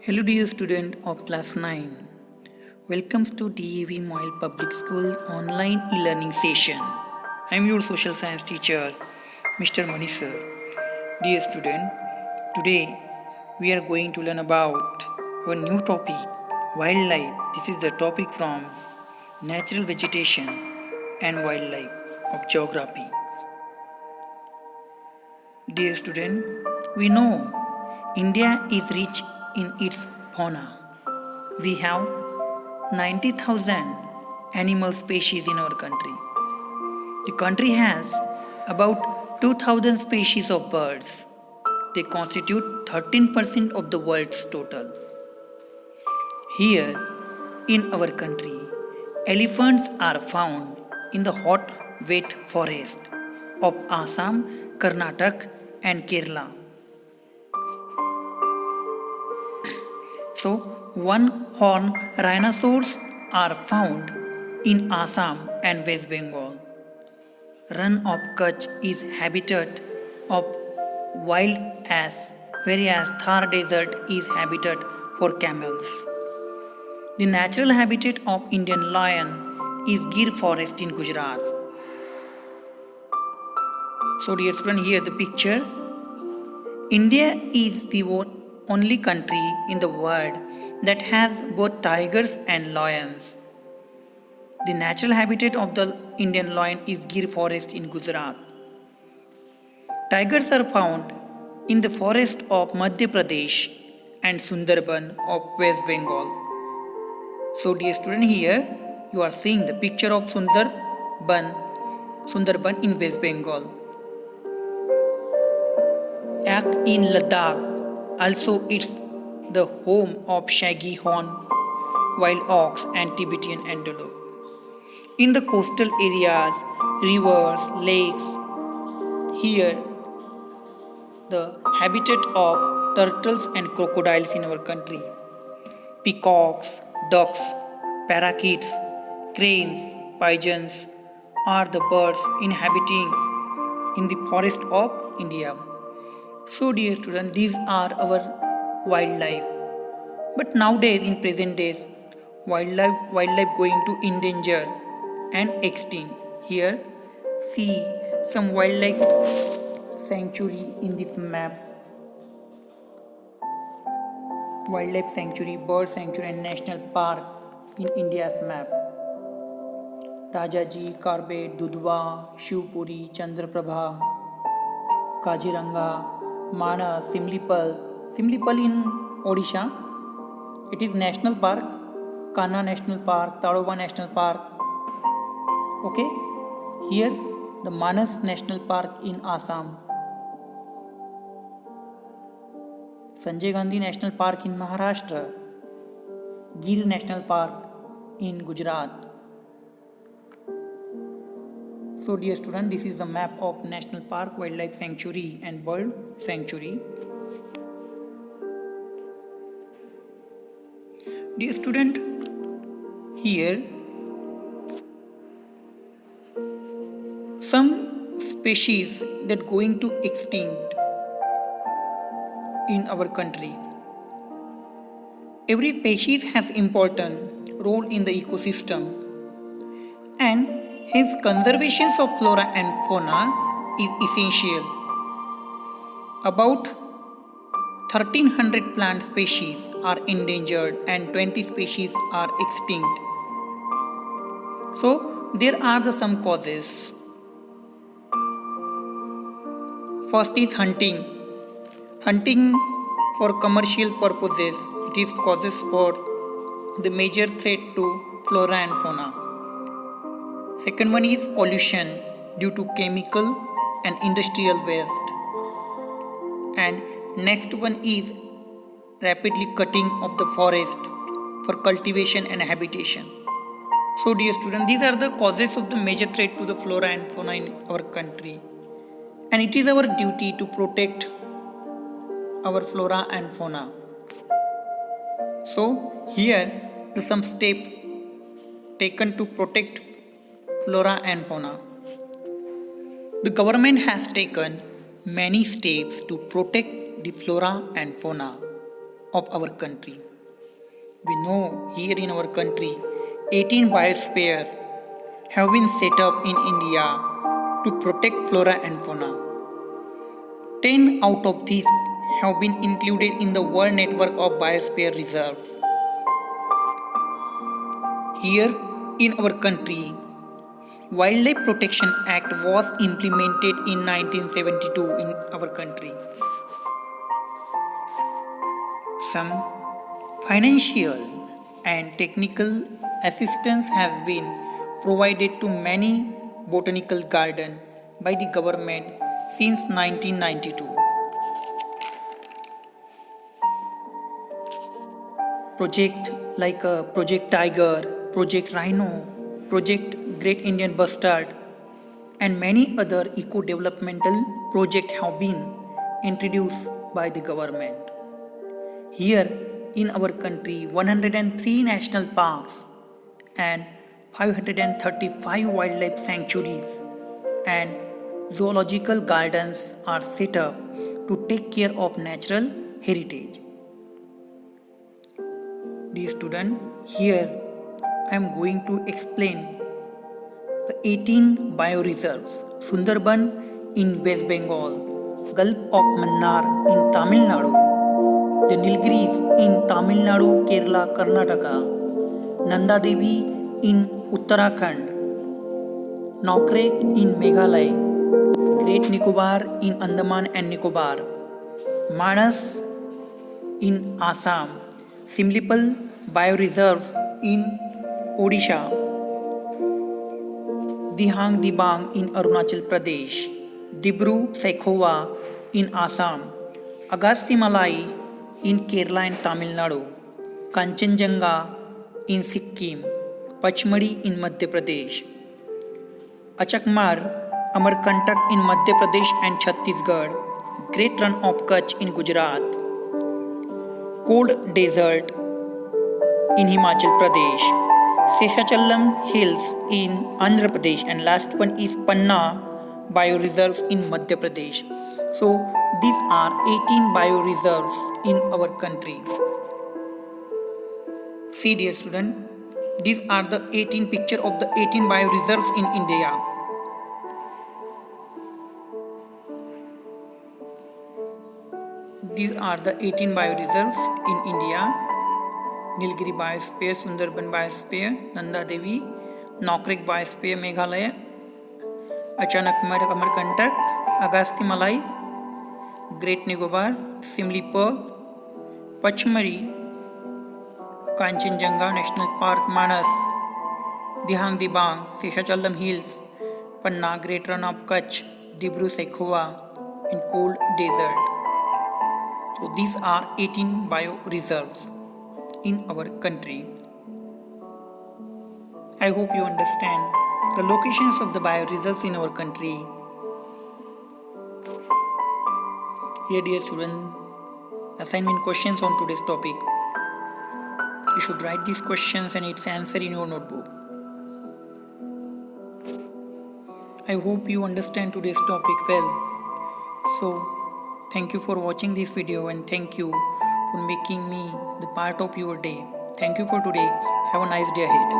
Hello dear student of class 9. Welcome to DAV Moyle Public School online e-learning session. I am your social science teacher, Mr. Mani sir. Dear student, today we are going to learn about our new topic, wildlife. This is the topic from natural vegetation and wildlife of geography. Dear student, we know India is rich in its fauna. We have 90,000 animal species in our country. The country has about 2,000 species of birds. They constitute 13% of the world's total. Here in our country, elephants are found in the hot, wet forest of Assam, Karnataka, and Kerala. So, one-horn rhinoceros are found in Assam and West Bengal. Run of Kutch is habitat of wild ass, whereas Thar Desert is habitat for camels. The natural habitat of Indian lion is Gir forest in Gujarat. So, dear student, here the picture. India is the only country in the world that has both tigers and lions. The natural habitat of the Indian lion is Gir forest in Gujarat. Tigers are found in the forest of Madhya Pradesh and Sundarban of West Bengal. So dear student, here you are seeing the picture of Sundarban in West Bengal. Yak in Ladakh. Also, it's the home of shaggy horn, wild ox, and Tibetan antelope. In the coastal areas, rivers, lakes, here the habitat of turtles and crocodiles in our country. Peacocks, ducks, parakeets, cranes, pigeons are the birds inhabiting in the forest of India. So dear students, these are our wildlife. But nowadays, in present days, wildlife going to endanger and extinct. Here, see some wildlife sanctuary in this map. Wildlife sanctuary, bird sanctuary and national park in India's map. Rajaji, Corbett, Dudhwa, Shivpuri, Chandraprabha, Kaziranga, Manas, Simlipal in Odisha. It is national park. Kanha National Park, Tadoba National Park. Okay, here the Manas National Park in Assam. Sanjay Gandhi National Park in Maharashtra. Gir National Park in Gujarat. So dear student, this is the map of National Park, Wildlife Sanctuary and Bird Sanctuary. Dear student, here some species that going to extinct in our country. Every species has important role in the ecosystem, and hence conservation of flora and fauna is essential. About 1300 plant species are endangered and 20 species are extinct. So there are some causes. First is hunting. Hunting for commercial purposes, it is causes for the major threat to flora and fauna. Second one is pollution due to chemical and industrial waste. And next one is rapidly cutting of the forest for cultivation and habitation. So dear students, these are the causes of the major threat to the flora and fauna in our country. And it is our duty to protect our flora and fauna. So here some step taken to protect flora and fauna. The government has taken many steps to protect the flora and fauna of our country. We know here in our country 18 biosphere have been set up in India to protect flora and fauna. 10 out of these have been included in the World Network of Biosphere Reserves. Here in our country, Wildlife Protection Act was implemented in 1972 in our country. Some financial and technical assistance has been provided to many botanical gardens by the government since 1992. Project like Project Tiger, Project Rhino, Project Great Indian Bustard, and many other eco-developmental projects have been introduced by the government. Here in our country, 103 national parks and 535 wildlife sanctuaries and zoological gardens are set up to take care of natural heritage. Dear student, here I am going to explain the 18 bioreserves: Sundarban in West Bengal, Gulf of Mannar in Tamil Nadu, the Nilgiris in Tamil Nadu, Kerala, Karnataka, Nanda Devi in Uttarakhand, Nokrek in Meghalaya, Great Nicobar in Andaman and Nicobar, Manas in Assam, Simlipal bioreserves in Odisha, Dihang Dibang in Arunachal Pradesh, Dibru Saikhowa in Assam, Agasti Malai in Kerala and Tamil Nadu, Kanchenjunga in Sikkim, Pachmadi in Madhya Pradesh, Achakmar, Amarkantak in Madhya Pradesh and Chhattisgarh, Great Run of Kutch in Gujarat, Cold Desert in Himachal Pradesh, Seshachalam Hills in Andhra Pradesh, and last one is Panna Bioreserves in Madhya Pradesh. So these are 18 bioreserves in our country. See dear student, these are the 18 picture of the 18 bioreserves in India. These are the 18 bioreserves in India: Nilgiri Biosphere, Sundarban Biosphere, Nanda Devi, Nokrek Biosphere, Meghalaya, Achanakmar Amarkantak, Agasti Malai, Great Nicobar, Simlipal, Pachmari, Kanchenjunga National Park, Manas, Dihang Dibang, Seshachalam Hills, Panna, Great Run of Kutch, Dibru Saikhowa, and Cold Desert. So these are 18 bioreserves in our country. I hope you understand the locations of the bioreserves in our country. Here dear student, assignment questions on today's topic. You should write these questions and its answer in your notebook. I hope you understand today's topic well. So thank you for watching this video and thank you for making me the part of your day. Thank you for today. Have a nice day ahead.